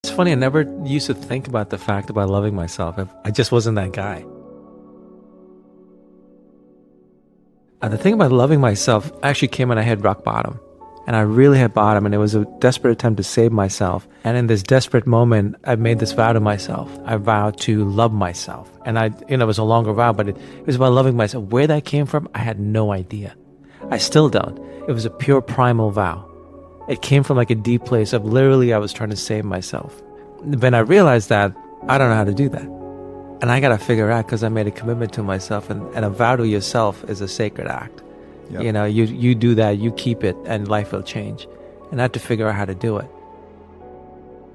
It's funny, I never used to think about the fact about loving myself. I just wasn't that guy. The thing about loving myself actually came when I hit rock bottom. And I really hit bottom, and it was a desperate attempt to save myself. And in this desperate moment, I made this vow to myself. I vowed to love myself. And it was a longer vow, but it was about loving myself. Where that came from, I had no idea. I still don't. It was a pure primal vow. It came from like a deep place of literally I was trying to save myself. When I realized that, I don't know how to do that. And I got to figure out, because I made a commitment to myself, and a vow to yourself is a sacred act. Yep. You do that, you keep it, and life will change. And I had to figure out how to do it.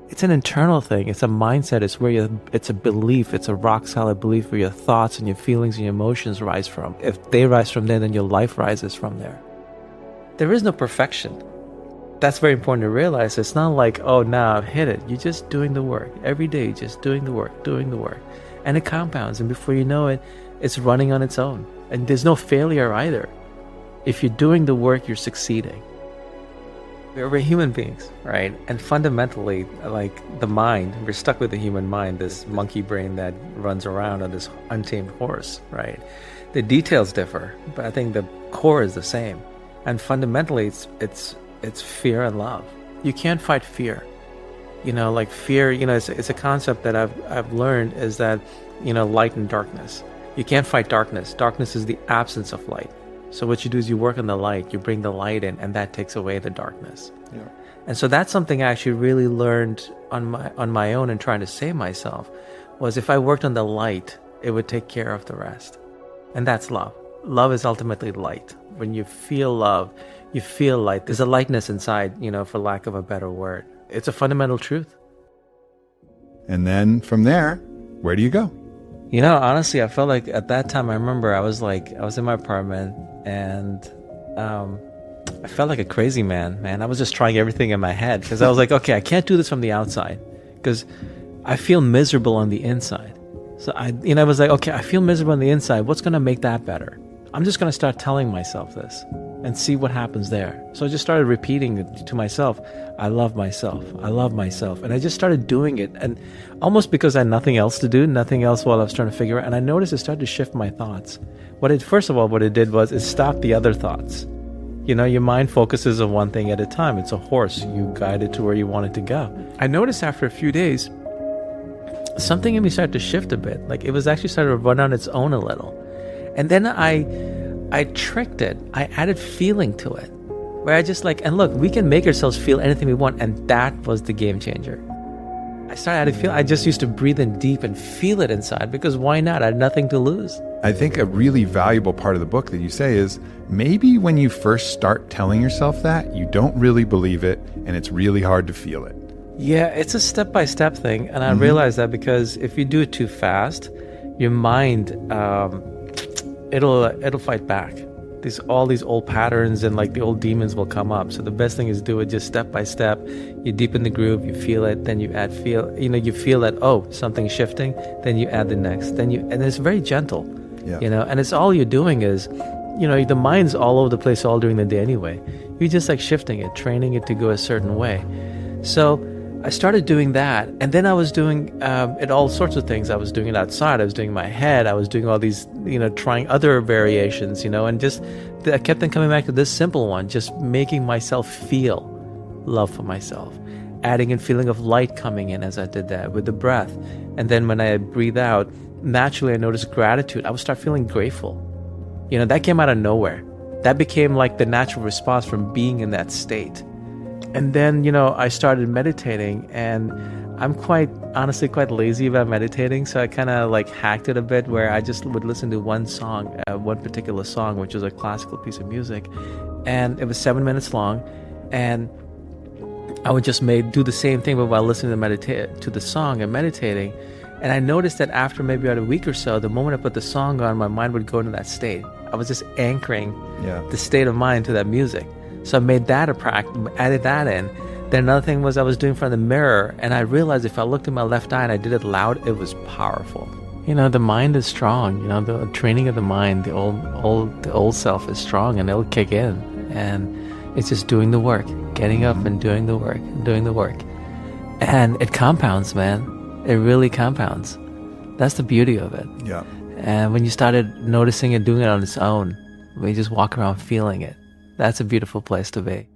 It's an internal thing. It's a mindset. It's a belief. It's a rock solid belief where your thoughts and your feelings and your emotions rise from. If they rise from there, then your life rises from there. There is no perfection. That's very important to realize. It's not like, oh, now I've hit it. You're just doing the work. Every day, just doing the work. And it compounds. And before you know it, it's running on its own. And there's no failure either. If you're doing the work, you're succeeding. We're human beings, right? And fundamentally, like the mind, we're stuck with the human mind, this monkey brain that runs around on this untamed horse, right? The details differ, but I think the core is the same. And fundamentally, it's fear and love. You can't fight fear. Like fear, it's a concept that I've learned is that, light and darkness. You can't fight darkness. Darkness is the absence of light. So what you do is you work on the light, you bring the light in, and that takes away the darkness. Yeah. And so that's something I actually really learned on my own in trying to save myself, was if I worked on the light, it would take care of the rest. And that's love. Love is ultimately light. When you feel love, you feel light. There's a lightness inside, for lack of a better word. It's a fundamental truth. And then from there, where do you go? Honestly, I felt like at that time, I remember I was in my apartment, and I felt like a crazy man. I was just trying everything in my head, because I was like, okay, I can't do this from the outside because I feel miserable on the inside. So I was like, okay, I feel miserable on the inside. What's going to make that better? I'm just going to start telling myself this and see what happens there. So I just started repeating it to myself. I love myself. I love myself. And I just started doing it. And almost because I had nothing else to do, nothing else while I was trying to figure out. And I noticed it started to shift my thoughts. First of all, what it did was it stopped the other thoughts. Your mind focuses on one thing at a time. It's a horse. You guide it to where you want it to go. I noticed after a few days, something in me started to shift a bit. Like it was actually started to run on its own a little. And then I tricked it. I added feeling to it. Where I just and look, we can make ourselves feel anything we want. And that was the game changer. I started adding feel. I just used to breathe in deep and feel it inside, because why not? I had nothing to lose. I think a really valuable part of the book that you say is maybe when you first start telling yourself that, you don't really believe it, and it's really hard to feel it. Yeah, it's a step-by-step thing. And I realized that because if you do it too fast, your mind, it'll fight back. All these old patterns and the old demons will come up. So the best thing is do it just step by step. You deepen the groove, you feel it, then you add feel. You feel that, oh, something's shifting, then you add the next. And it's very gentle. Yeah. And it's all you're doing is, the mind's all over the place all during the day anyway. You're just shifting it, training it to go a certain way. So I started doing that, and then I was doing it all sorts of things. I was doing it outside. I was doing it in my head. I was doing all these, trying other variations, and just I kept on coming back to this simple one, just making myself feel love for myself, adding a feeling of light coming in as I did that with the breath. And then when I breathe out, naturally I noticed gratitude. I would start feeling grateful. That came out of nowhere. That became the natural response from being in that state. And then, I started meditating, and I'm honestly quite lazy about meditating. So I kind of hacked it a bit, where I just would listen to one song, one particular song, which was a classical piece of music. And it was 7 minutes long. And I would just do the same thing, but while listening to the song and meditating. And I noticed that after maybe about a week or so, the moment I put the song on, my mind would go into that state. I was just anchoring the state of mind to that music. So I made that a practice, added that in. Then another thing was I was doing in front of the mirror, and I realized if I looked at my left eye and I did it loud, it was powerful. The mind is strong. The training of the mind, the old self is strong, and it'll kick in. And it's just doing the work, getting up and doing the work, And it compounds, man. It really compounds. That's the beauty of it. Yeah. And when you started noticing it, doing it on its own, when you just walk around feeling it, that's a beautiful place to be.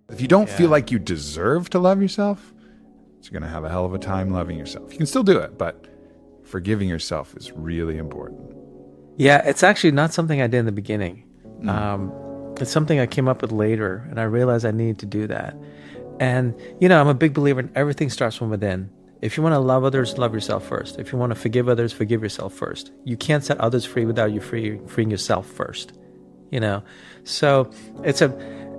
If you don't feel like you deserve to love yourself, you're going to have a hell of a time loving yourself. You can still do it, but forgiving yourself is really important. Yeah, it's actually not something I did in the beginning. It's something I came up with later, and I realized I needed to do that. And, I'm a big believer in everything starts from within. If you want to love others, love yourself first. If you want to forgive others, forgive yourself first. You can't set others free without you freeing yourself first. So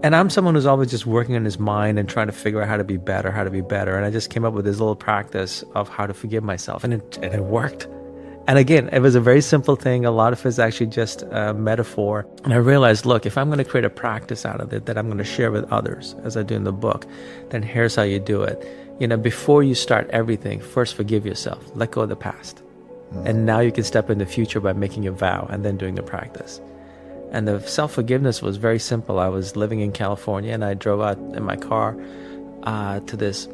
and I'm someone who's always just working on his mind and trying to figure out how to be better. And I just came up with this little practice of how to forgive myself, and it worked. And again, it was a very simple thing. A lot of it is actually just a metaphor. And I realized, look, if I'm going to create a practice out of it that I'm going to share with others, as I do in the book, then here's how you do it. Before you start everything, first forgive yourself. Let go of the past. And now you can step in the future by making a vow and then doing the practice. And the self-forgiveness was very simple. I was living in California, and I drove out in my car to this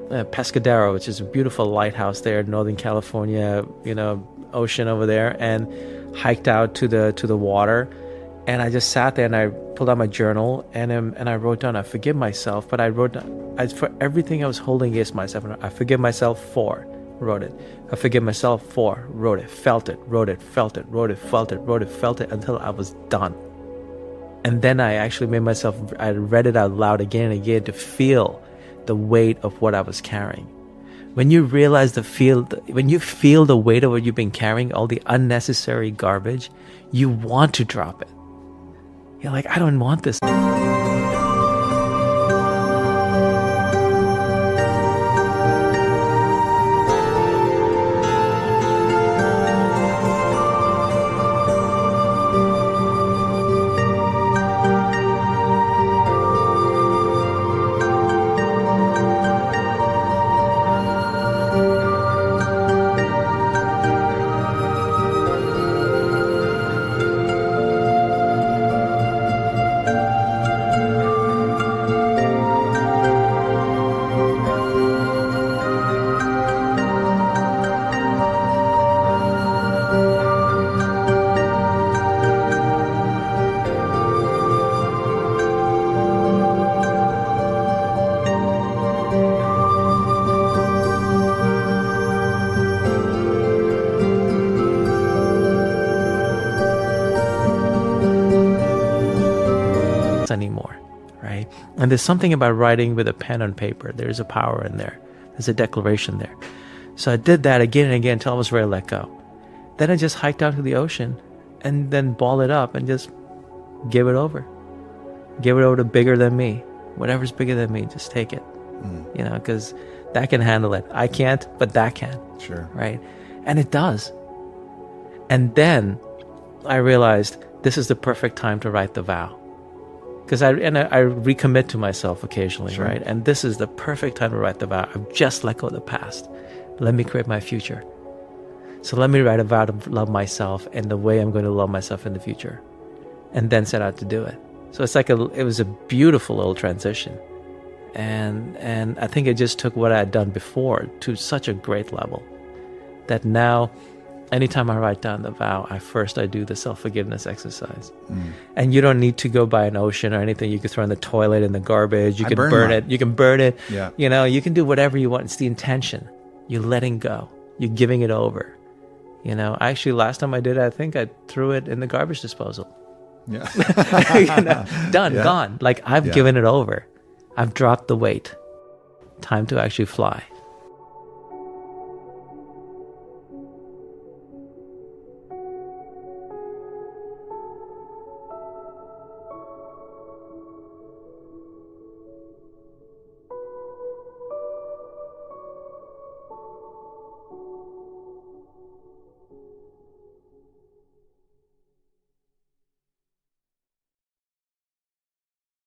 Pescadero, which is a beautiful lighthouse there in Northern California, ocean over there, and hiked out to the water. And I just sat there, and I pulled out my journal, and I wrote down, I forgive myself, but I wrote down, for everything I was holding against myself. I forgive myself for, wrote it. I forgive myself for, wrote it, felt it, wrote it, felt it, wrote it, felt it, wrote it, felt it, until I was done. And then I actually I read it out loud again and again to feel the weight of what I was carrying. When you realize when you feel the weight of what you've been carrying, all the unnecessary garbage, you want to drop it. You're like, I don't want this. Anymore, right? And there's something about writing with a pen on paper. There's a power in there. There's a declaration there. So I did that again and again until I was ready to let go. Then I just hiked out to the ocean and then ball it up and just give it over. Give it over to bigger than me. Whatever's bigger than me, just take it. Because that can handle it. I can't, but that can. Sure. Right? And it does. And then I realized this is the perfect time to write the vow. Because I recommit to myself occasionally, Sure. right? And this is the perfect time to write the vow. I've just let go of the past. Let me create my future. So let me write a vow to love myself and the way I'm going to love myself in the future. And then set out to do it. So it's like it was a beautiful little transition. And I think it just took what I had done before to such a great level that now anytime I write down the vow, I do the self-forgiveness exercise. And you don't need to go by an ocean or anything. You can throw in the toilet, in the garbage. You can burn it. You can burn it. Yeah. You know, you can do whatever you want. It's the intention. You're letting go. You're giving it over. You know, actually, last time I did it, I think I threw it in the garbage disposal. Yeah. You know, done, gone. Like I've given it over. I've dropped the weight. Time to actually fly.